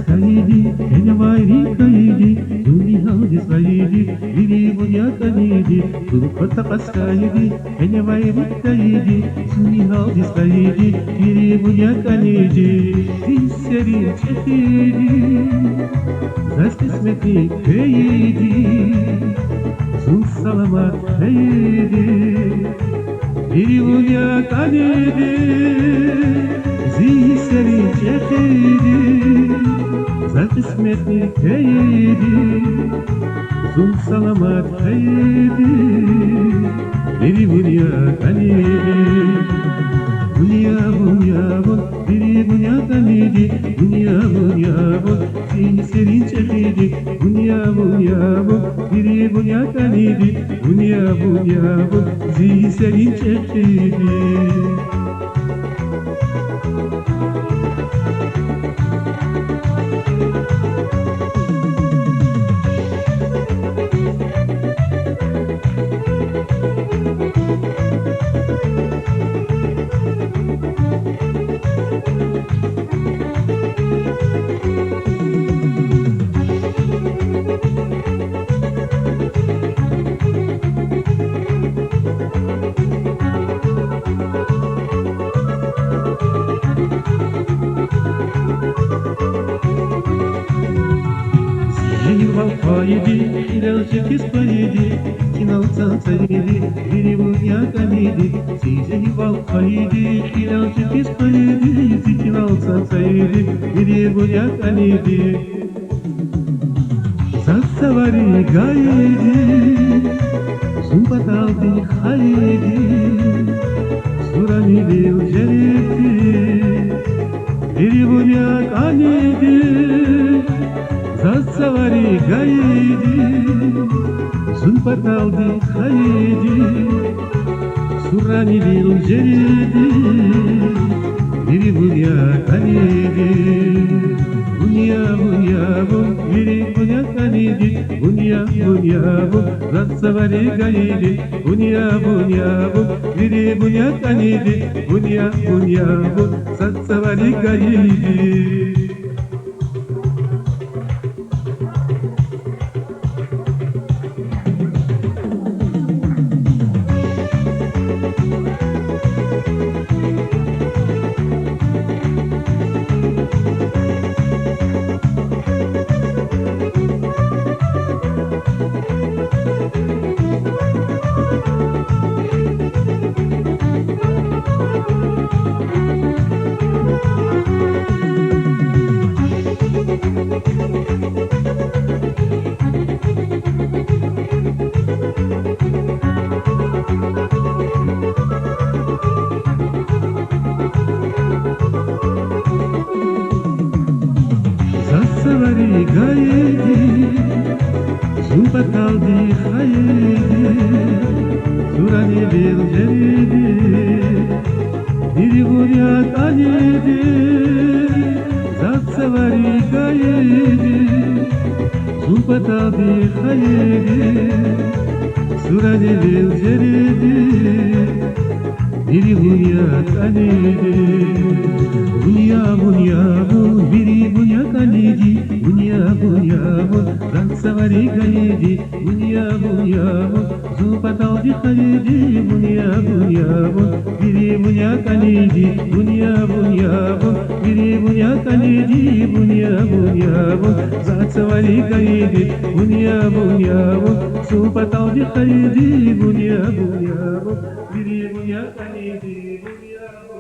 Haydi, hele vayri kaydi, duni havdis haydi, biri bunya kanidi, duni kotakas haydi, hele vayri kaydi, duni havdis haydi, biri bunya kanidi, hisserin çekidi, zaz kısmeti kaydi, zul salamat haydi, biri bunya kanidi, hisserin çekidi, zat kısmetli kaydi, zul salamat kaydi, biri buraya kanidi, bunya bun, biri buraya kanidi, bunya bun, serin çekidi, bunya bun, biri buraya kanidi, bunya bun, serin çekidi. Haydi, ilerce kız haydi, kinaltan saydi, biri bunya kanidi, size val haydi, ilerce kız haydi, kinaltan saydi, biri bunya kanidi, zat savari gaydi, zumbat aldi haydi, surani bil cereti, biri bunya kanidi, zat savari gaydi, zulfat aldi haydi, surrani dil ceridi, biri bunya kanidi, bunya bun, biri bunya kanidi, bunya bun, zat savari gaydi, bunya bun, biri bunya kanidi, bunya bun, zat savari gaydi. Savari gaydi, zulfat aldi haydi, surani bil ceridi, biri buraya kanidi, zat savari gaydi, zulfat aldi haydi, surani bil ceridi, biri buraya kanidi, bunya bun, biri bunya kanidi, bunya bun, zat savari gaydi, bunya bun, zulfat aldi haydi, bunya bun, biri bunya kanidi, bunya bun, biri bunya kanidi, bunya bun, zat savari gaydi, bunya bun, zulfat aldi haydi, bunya bun, biri bunya kanidi, bunya bun.